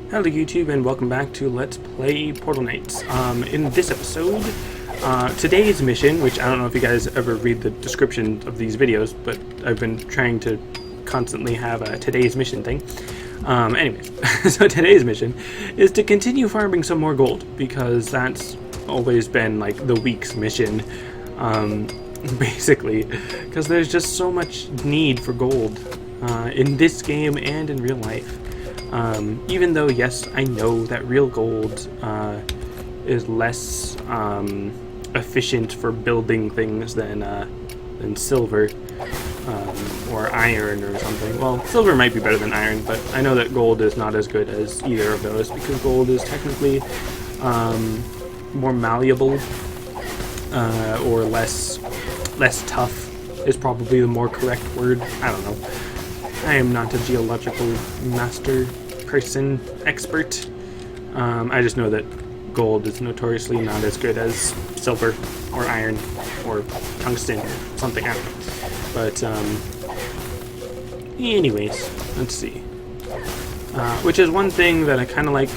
Hello YouTube and welcome back to Let's Play Portal Knights. In this episode, today's mission, which I don't know if you guys ever read the description of these videos, but I've been trying to constantly have a today's mission thing. Anyways, so today's mission is to continue farming some more gold, because that's always been like the week's mission, basically, because there's just so much need for gold in this game and in real life. Even though, yes, I know that real gold is less efficient for building things than silver or iron or something. Well, silver might be better than iron, but I know that gold is not as good as either of those because gold is technically more malleable or less tough is probably the more correct word. I don't know. I am not a geological master person expert. I just know that gold is notoriously not as good as silver or iron or tungsten or something. I don't know. But anyways, let's see. Which is one thing that I kind of like.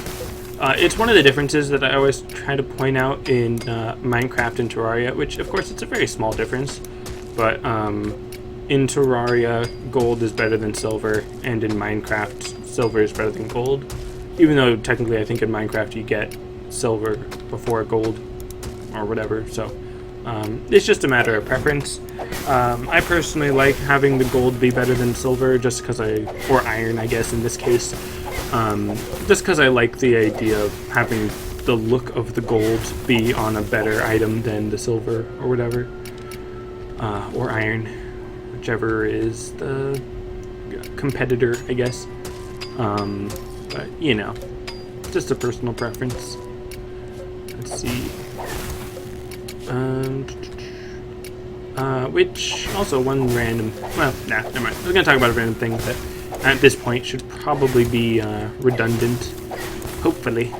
It's one of the differences that I always try to point out in Minecraft and Terraria, which of course it's a very small difference, but in Terraria, gold is better than silver, and in Minecraft, silver is better than gold. Even though technically I think in Minecraft you get silver before gold, or whatever, so it's just a matter of preference. I personally like having the gold be better than silver, just because or iron I guess in this case, just because I like the idea of having the look of the gold be on a better item than the silver or whatever, or iron. Whichever is the competitor, I guess. But, you know, just a personal preference. Let's see. Which, also one random... Well, nah, never mind. I was going to talk about a random thing that at this point should probably be redundant. Hopefully.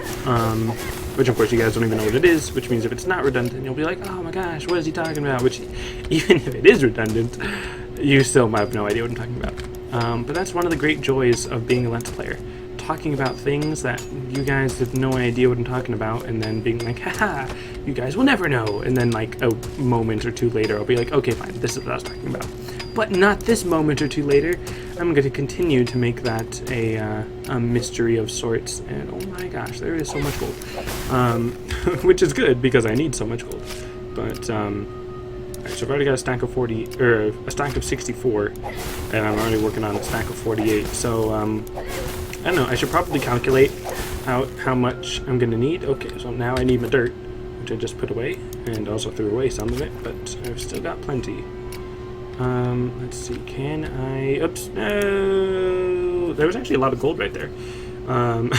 Which, of course, you guys don't even know what it is, which means if it's not redundant, you'll be like, oh my gosh, what is he talking about? Which, even if it is redundant, you still might have no idea what I'm talking about. But that's one of the great joys of being a Let's Player. Talking about things that you guys have no idea what I'm talking about, and then being like, haha, you guys will never know. And then like a moment or two later, I'll be like, okay, fine, this is what I was talking about. But not this moment or two later. I'm going to continue to make that a mystery of sorts. And oh my gosh, there is so much gold. Which is good because I need so much gold. But, alright, so I've already got a stack of 40, or a stack of 64, and I'm already working on a stack of 48, so, I don't know, I should probably calculate out how much I'm going to need. Okay, so now I need my dirt, which I just put away, and also threw away some of it, but I've still got plenty. Let's see, can I, oops, no, there was actually a lot of gold right there, on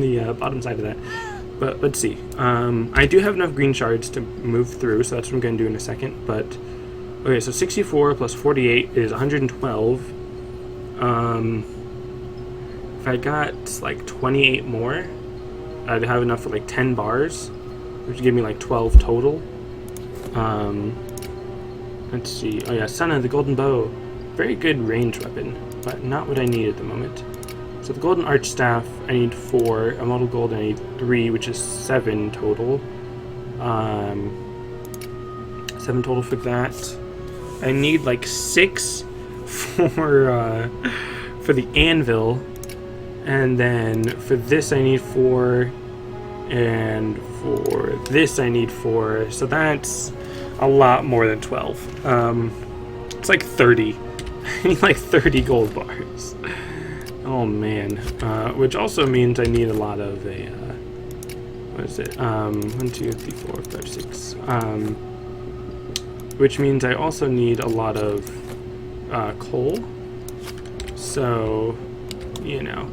the bottom side of that. But let's see. I do have enough green shards to move through, so that's what I'm going to do in a second. But okay, so 64 plus 48 is 112. If I got like 28 more, I'd have enough for like 10 bars, which would give me like 12 total. Let's see. Oh yeah, Son of the Golden Bow, very good range weapon, but not what I need at the moment. So the Golden Arch Staff, I need 4. A Model Gold, I need 3, which is 7 total. 7 total for that. I need like 6 for the Anvil. And then for this I need 4. And for this I need 4. So that's a lot more than 12. It's like 30. I need like 30 gold bars. Oh man, which also means I need a lot of what is it, 1, 2, 3, 4, 5, 6, which means I also need a lot of, coal, so, you know,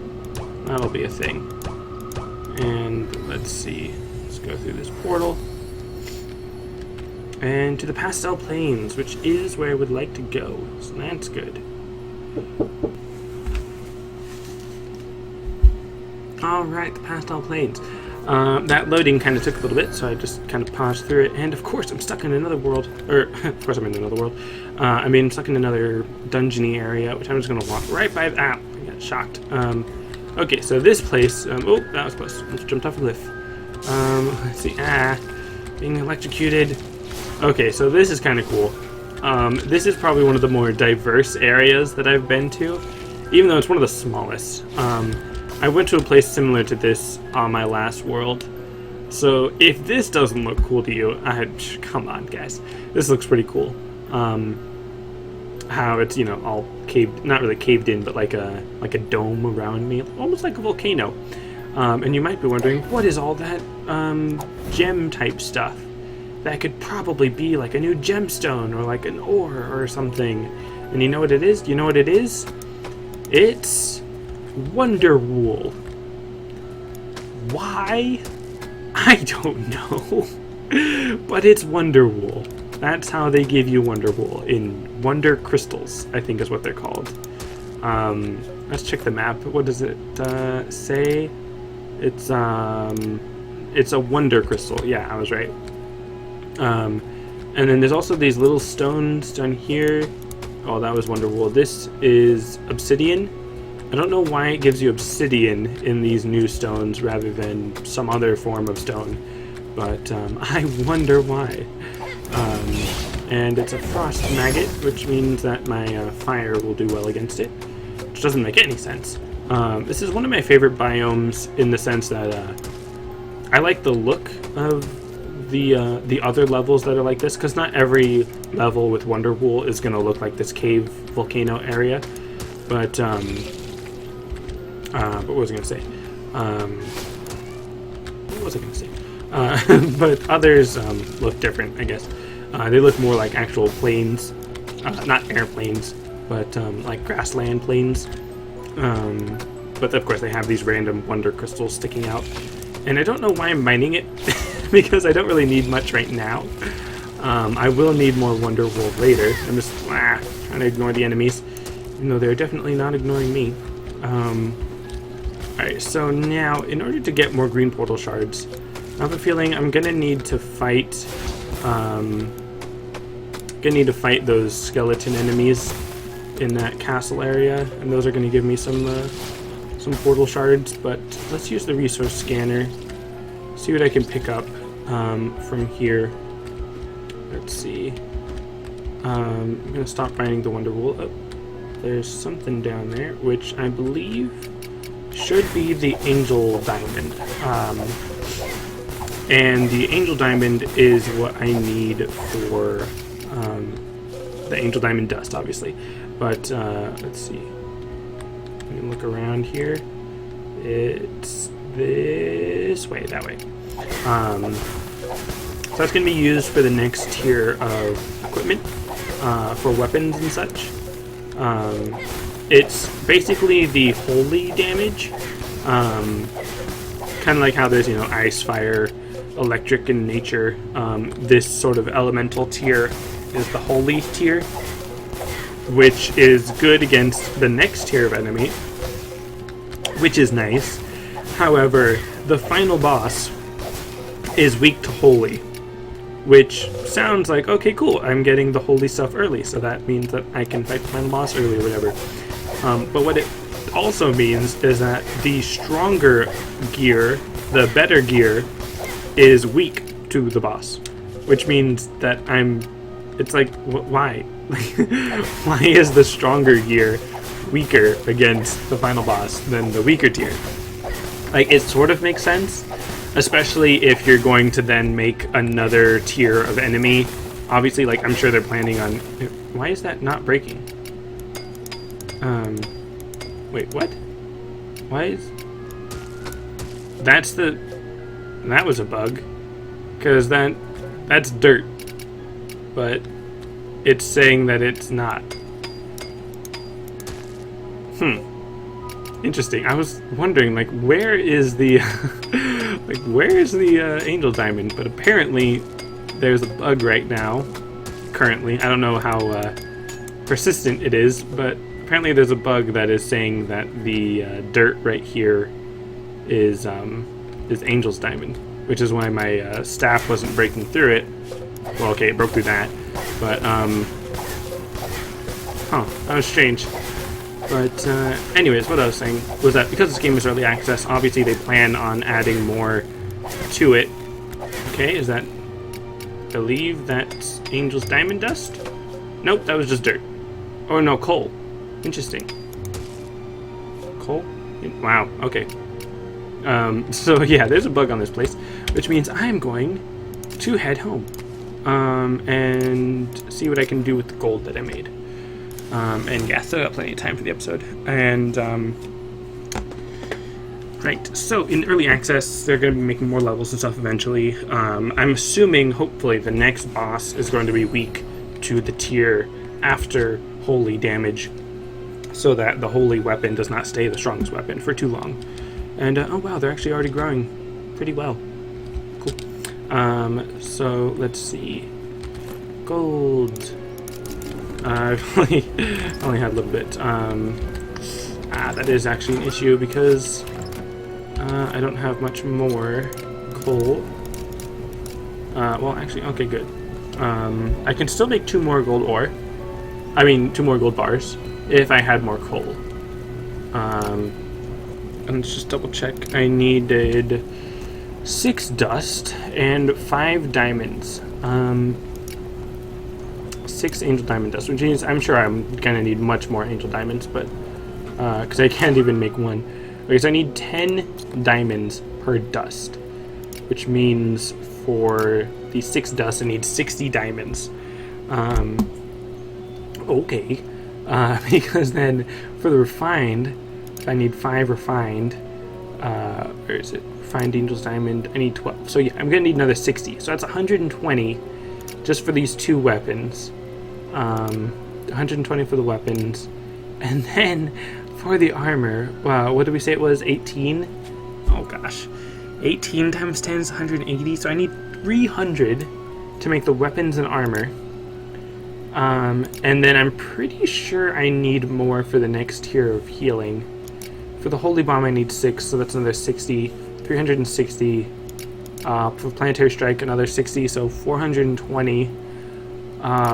that'll be a thing. And let's see, let's go through this portal, and to the Pastel Plains, which is where I would like to go, so that's good. Alright, the Pastel Plains. That loading kind of took a little bit, so I just kind of paused through it, and of course I'm stuck in another world, or, of course I'm in another world. I mean, stuck in another dungeony area, which I'm just going to walk right by, I got shocked. Okay, so this place. Oh, that was close. Almost jumped off a cliff. Let's see. Being electrocuted. Okay, so this is kind of cool. This is probably one of the more diverse areas that I've been to, even though it's one of the smallest. I went to a place similar to this on my last world. So if this doesn't look cool to you, come on, guys. This looks pretty cool. How it's, you know, all caved, not really caved in, but like a dome around me, almost like a volcano. And you might be wondering, what is all that gem type stuff? That could probably be like a new gemstone or like an ore or something. And you know what it is? You know what it is? It's Wonderwool. Why? I don't know. But it's Wonderwool. That's how they give you Wonderwool, in Wonder Crystals, I think is what they're called. Let's check the map. What does it say? It's a Wonder Crystal. Yeah, I was right. And then there's also these little stones down here. Oh, that was Wonderwool. This is obsidian. I don't know why it gives you obsidian in these new stones rather than some other form of stone, but I wonder why. And it's a frost maggot, which means that my fire will do well against it, which doesn't make any sense. This is one of my favorite biomes in the sense that I like the look of the other levels that are like this, because not every level with Wonderwool is going to look like this cave volcano area. But what was I going to say? What was I going to say? But others look different, I guess. They look more like actual plains, not airplanes, but like grassland plains. But of course they have these random wonder crystals sticking out. And I don't know why I'm mining it, because I don't really need much right now. I will need more Wonderwool later. I'm just trying to ignore the enemies, even though they're definitely not ignoring me. Alright, so now, in order to get more green portal shards, I have a feeling I'm gonna need to fight those skeleton enemies in that castle area, and those are gonna give me some portal shards. But let's use the resource scanner, see what I can pick up from here. Let's see. I'm gonna stop mining the Wonderwool. Oh, there's something down there, which I believe should be the Angel Diamond. And the Angel Diamond is what I need for the Angel Diamond dust, obviously. But let's see. Let me look around here. It's this way, that way. So that's going to be used for the next tier of equipment, for weapons and such. It's basically the holy damage, kind of like how there's, you know, ice, fire, electric, and nature. This sort of elemental tier is the holy tier, which is good against the next tier of enemy, which is nice. However, the final boss is weak to holy, which sounds like, okay, cool, I'm getting the holy stuff early, so that means that I can fight the final boss early or whatever. But what it also means is that the stronger gear, the better gear, is weak to the boss, which means that it's like, why? Why is the stronger gear weaker against the final boss than the weaker tier? Like, it sort of makes sense, especially if you're going to then make another tier of enemy. Obviously, like, I'm sure they're planning on... Why is that not breaking? Wait, what? Why is... That was a bug. Because that's dirt. But it's saying that it's not. Interesting. I was wondering, like, where is the... Angel Diamond? But apparently there's a bug right now, currently. I don't know how persistent it is, but apparently there's a bug that is saying that the dirt right here is Angel's Diamond, which is why my staff wasn't breaking through it. Well, okay, it broke through that, but that was strange. But anyways, what I was saying was that because this game is early access, obviously they plan on adding more to it. Okay, is that... I believe that's Angel's Diamond Dust? Nope, that was just dirt. Oh no, coal. Interesting. Coal? Wow, okay. So yeah, there's a bug on this place, which means I'm going to head home. And see what I can do with the gold that I made. And yeah, still got plenty of time for the episode. And, right, so in early access, they're going to be making more levels and stuff eventually. I'm assuming, hopefully, the next boss is going to be weak to the tier after holy damage, so that the holy weapon does not stay the strongest weapon for too long. And, oh wow, they're actually already growing pretty well. Cool. So, let's see. Gold. I've only had a little bit. That is actually an issue because I don't have much more coal. Well, actually, okay, good. I can still make 2 more gold ore. I mean, 2 more gold bars if I had more coal. And let's just double check. I needed 6 dust and 5 diamonds. 6 angel diamond dust, which means I'm sure I'm gonna need much more angel diamonds, but because I can't even make 1. Okay, so I need 10 diamonds per dust, which means for the 6 dust I need 60 diamonds. Okay, because then for the refined, I need 5 refined. Where is it? Refined angel's diamond. I need 12. So yeah, I'm gonna need another 60. So that's 120 just for these 2 weapons. 120 for the weapons, and then for the armor, wow, what did we say it was? 18? Oh gosh, 18 times 10 is 180, so I need 300 to make the weapons and armor. And then I'm pretty sure I need more for the next tier of healing. For the holy bomb I need 6, so that's another 60, 360. For planetary strike another 60, so 420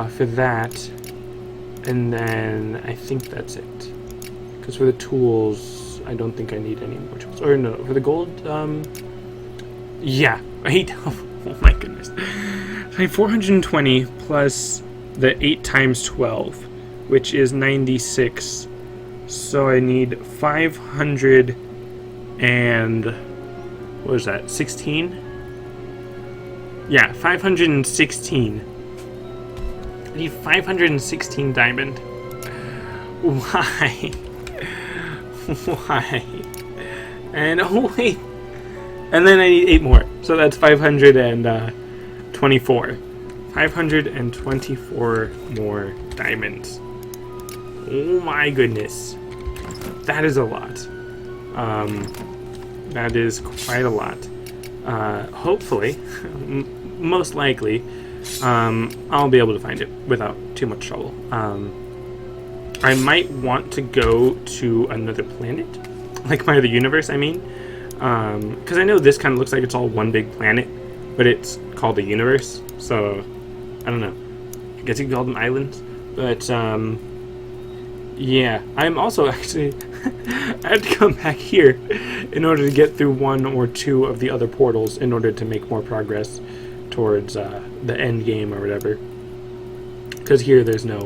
for that. And then I think that's it, because for the tools I don't think I need any more tools. Or no, for the gold, yeah, right. Oh my goodness. I need 420 plus the 8 times 12, which is 96. So I need 500 and what was that? 16? Yeah, 516. I need 516 diamond. Why? Why? And oh wait. And then I need 8 more. So that's 524. 524 more diamonds. Oh my goodness. That is a lot. That is quite a lot. Hopefully, most likely, I'll be able to find it without too much trouble. I might want to go to another planet, like my other universe, I mean. Because I know this kind of looks like it's all one big planet, but it's called a universe, so I don't know. I guess you could call them islands. But, yeah. I'm also actually... I have to come back here in order to get through 1 or 2 of the other portals in order to make more progress towards the end game or whatever. Because here there's no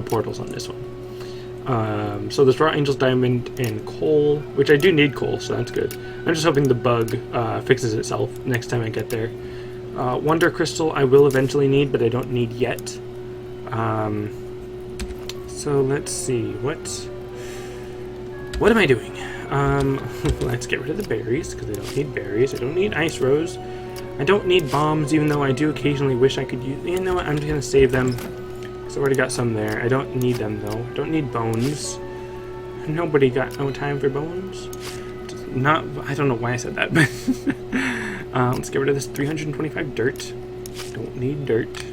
portals on this one. So there's raw angel's diamond and coal, which I do need coal, so that's good. I'm just hoping the bug fixes itself next time I get there. Wonder crystal I will eventually need, but I don't need yet. So let's see, what am I doing? Let's get rid of the berries, because I don't need berries. I don't need ice rose. I don't need bombs, even though I do occasionally wish I could use... You know what, I'm just going to save them. So I already got some there. I don't need them, though. Don't need bones. Nobody got no time for bones. Not... I don't know why I said that, but... let's get rid of this 325 dirt. Don't need dirt.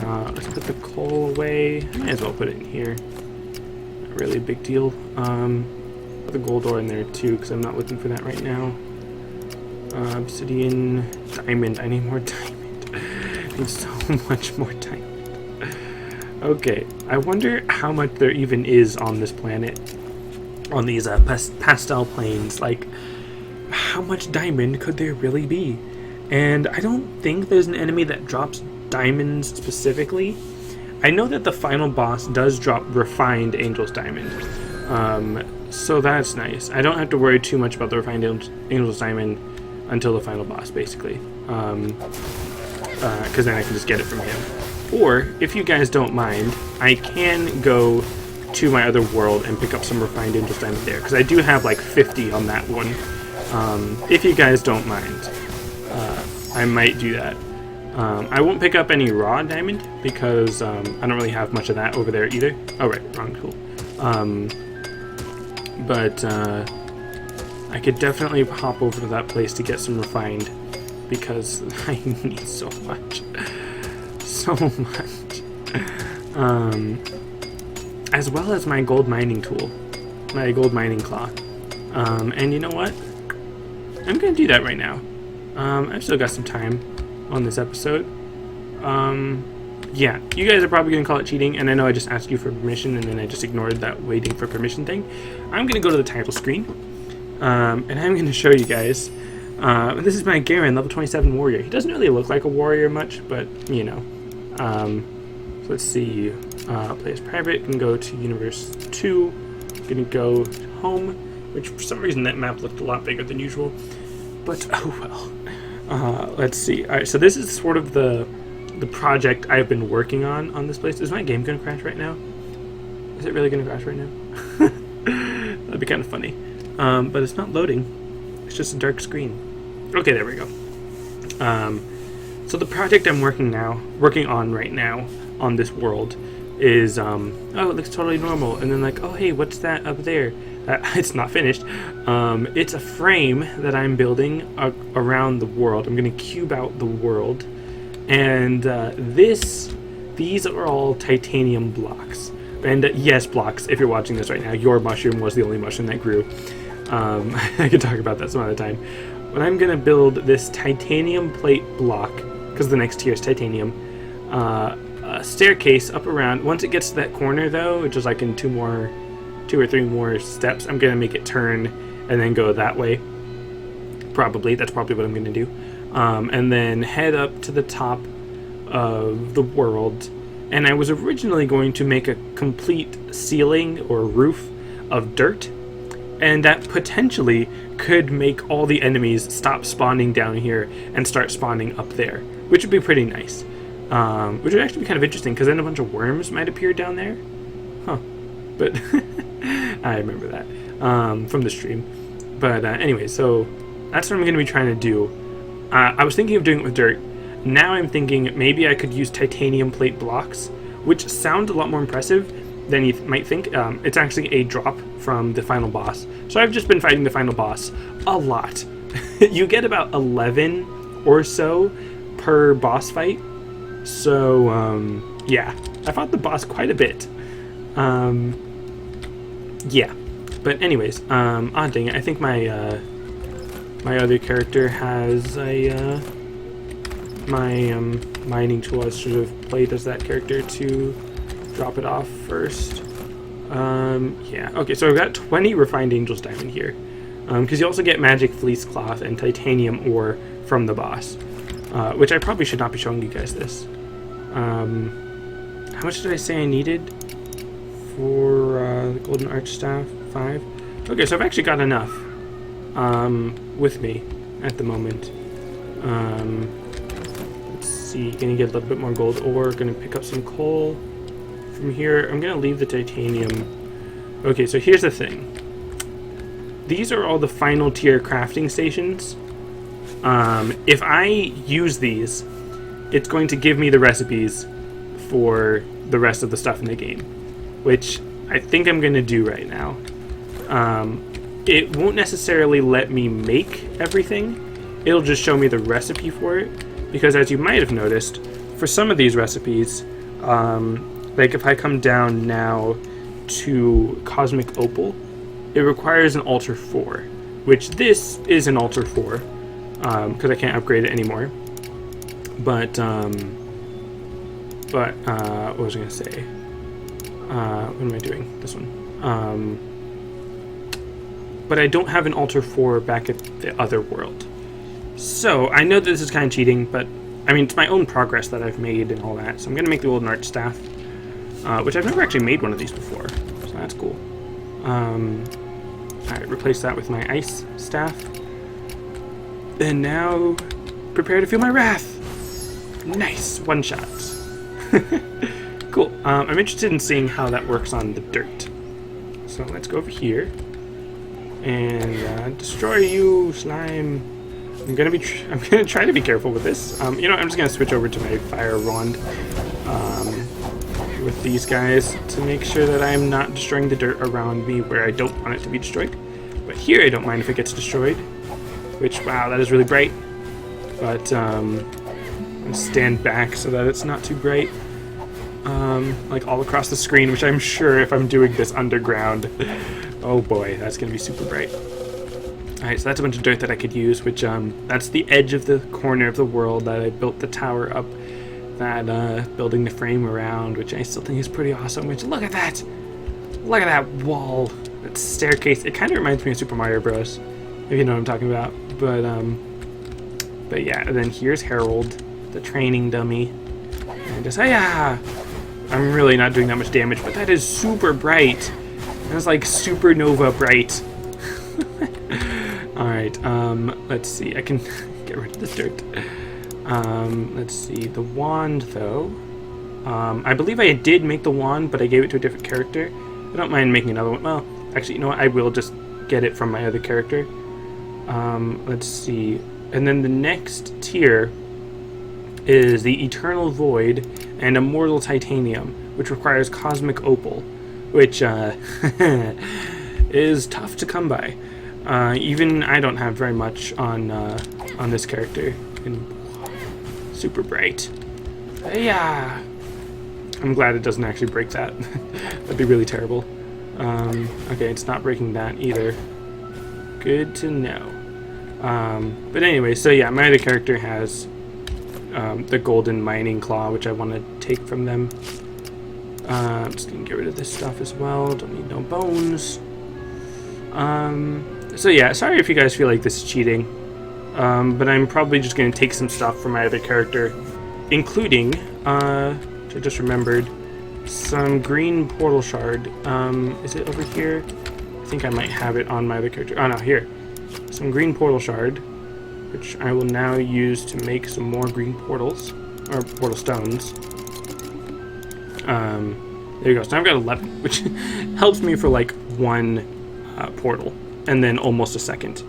Let's put the coal away. I might as well put it in here. Not really a big deal. Put the gold ore in there, too, because I'm not looking for that right now. Obsidian, diamond. I need more diamond. I need so much more diamond. Okay, I wonder how much there even is on this planet, on these pastel plains. Like, how much diamond could there really be? And I don't think there's an enemy that drops diamonds specifically. I know that the final boss does drop refined Angel's Diamond. So that's nice. I don't have to worry too much about the refined Angel's Diamond until the final boss, basically. Because then I can just get it from him. Or, if you guys don't mind, I can go to my other world and pick up some refined Angel's Diamond there. Because I do have like 50 on that one. If you guys don't mind, I might do that. I won't pick up any raw diamond because I don't really have much of that over there either. Oh, right, wrong, cool. But I could definitely hop over to that place to get some refined because I need so much. So much. As well as my gold mining tool, my gold mining claw. And you know what? I'm gonna do that right now. I've still got some time on this episode. Yeah, you guys are probably gonna call it cheating, and I know I just asked you for permission and then I just ignored that waiting for permission thing. I'm gonna go to the title screen, and I'm gonna show you guys. This is my Garen, level 27 warrior. He doesn't really look like a warrior much, but you know. So let's see. Play as private. Can go to Universe 2. Gonna go home, which for some reason that map looked a lot bigger than usual. But oh well. Let's see. All right, so this is sort of the project I've been working on this place. Is my game gonna crash right now? Is it really gonna crash right now? That'd be kind of funny. But it's not loading. It's just a dark screen. Okay, there we go. So the project I'm working on right now on this world is oh, it looks totally normal, and then like, oh hey, what's that up there? It's not finished. It's a frame that I'm building around the world. I'm going to cube out the world, and these are all titanium blocks. And yes, blocks. If you're watching this right now, your mushroom was the only mushroom that grew. I could talk about that some other time. But I'm going to build this titanium plate block, because the next tier is titanium. A staircase up around. Once it gets to that corner, though, which is like in two or three more steps, I'm going to make it turn and then go that way. Probably. That's probably what I'm going to do. And then head up to the top of the world. And I was originally going to make a complete ceiling or roof of dirt. And that potentially could make all the enemies stop spawning down here and start spawning up there, which would be pretty nice. Which would actually be kind of interesting, because then a bunch of worms might appear down there. Huh. But I remember that from the stream. But anyway, so that's what I'm going to be trying to do. I was thinking of doing it with dirt. Now I'm thinking maybe I could use titanium plate blocks, which sound a lot more impressive than you might think. It's actually a drop from the final boss. So I've just been fighting the final boss a lot. You get about 11 or so per boss fight. So, yeah, I fought the boss quite a bit. Yeah, but anyways, odd thing, I think my other character has a, my mining tool. I should have played as that character to drop it off first. Yeah, okay, so I've got 20 refined Angel's Diamond here, because you also get magic fleece cloth and titanium ore from the boss, which I probably should not be showing you guys this. How much did I say I needed for the Golden Arch Staff? 5? Okay, so I've actually got enough with me at the moment. Let's see, gonna get a little bit more gold ore, gonna pick up some coal from here. I'm gonna leave the titanium. Okay, so here's the thing. These are all the final tier crafting stations. If I use these, it's going to give me the recipes for the rest of the stuff in the game, which I think I'm going to do right now. It won't necessarily let me make everything. It'll just show me the recipe for it, because as you might have noticed, for some of these recipes, like if I come down now to Cosmic Opal, it requires an Altar 4, which this is an Altar 4, because I can't upgrade it anymore. But But, what was I going to say? What am I doing? This one. But I don't have an altar for back at the other world. So, I know that this is kind of cheating, but, I mean, it's my own progress that I've made and all that. So I'm going to make the Golden Arch Staff, which I've never actually made one of these before. So that's cool. Alright, replace that with my Ice Staff. And now, prepare to feel my wrath. Nice, one shot. Cool. I'm interested in seeing how that works on the dirt. So let's go over here and destroy you, slime. I'm gonna try to be careful with this. You know, I'm just gonna switch over to my fire wand with these guys to make sure that I'm not destroying the dirt around me where I don't want it to be destroyed. But here, I don't mind if it gets destroyed. Which, wow, that is really bright. But I'll stand back so that it's not too bright. Like all across the screen, which I'm sure if I'm doing this underground, oh boy, that's gonna be super bright. Alright, so that's a bunch of dirt that I could use, which that's the edge of the corner of the world that I built the tower up, that building the frame around, which I still think is pretty awesome. Which, look at that! Look at that wall! That staircase. It kind of reminds me of Super Mario Bros. If you know what I'm talking about. But yeah, and then here's Harold, the training dummy. And just, hiya! I'm really not doing that much damage, but that is super bright. That's like supernova bright. Alright, let's see. I can get rid of the dirt. Let's see. The wand, though. I believe I did make the wand, but I gave it to a different character. I don't mind making another one. Well, actually, you know what? I will just get it from my other character. Let's see. And then the next tier is the Eternal Void and Immortal Titanium, which requires Cosmic Opal, which is tough to come by. Even I don't have very much on this character. And super bright. Yeah. I'm glad it doesn't actually break that. That'd be really terrible. Okay, it's not breaking that either. Good to know. But anyway, so yeah, my other character has the golden mining claw, which I want to take from them. I'm just gonna get rid of this stuff as well. Don't need no bones. So yeah, sorry if you guys feel like this is cheating, but I'm probably just gonna take some stuff from my other character, including, which I just remembered, some green portal shard. Is it over here? I think I might have it on my other character. Oh no, here. Some green portal shard, which I will now use to make some more green portals, or portal stones. There you go. So now I've got 11, which helps me for like one portal, and then almost a second.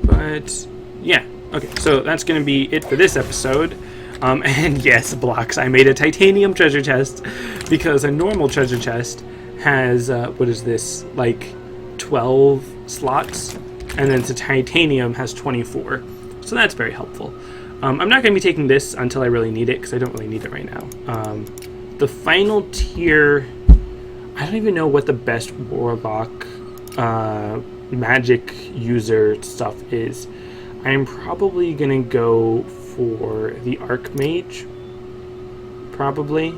But yeah, okay. So that's going to be it for this episode. And yes, blocks. I made a titanium treasure chest because a normal treasure chest has what is this, like 12 slots, and then the titanium has 24. So that's very helpful. I'm not going to be taking this until I really need it, because I don't really need it right now. The final tier, I don't even know what the best warlock magic user stuff is. I'm probably going to go for the Archmage. Probably.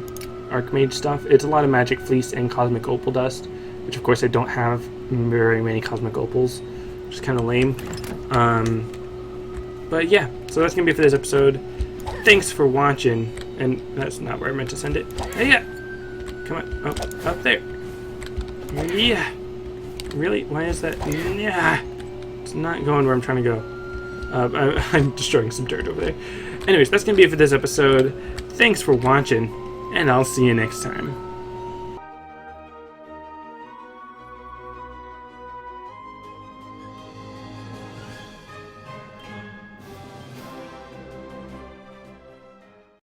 Archmage stuff. It's a lot of Magic Fleece and Cosmic Opal Dust, which of course I don't have very many Cosmic Opals, which is kind of lame. But yeah, so that's going to be it for this episode. Thanks for watching. And that's not where I meant to send it. Hey, yeah! Come on. Oh, up there. Yeah! Really? Why is that? Yeah! It's not going where I'm trying to go. I'm destroying some dirt over there. Anyways, that's going to be it for this episode. Thanks for watching, and I'll see you next time.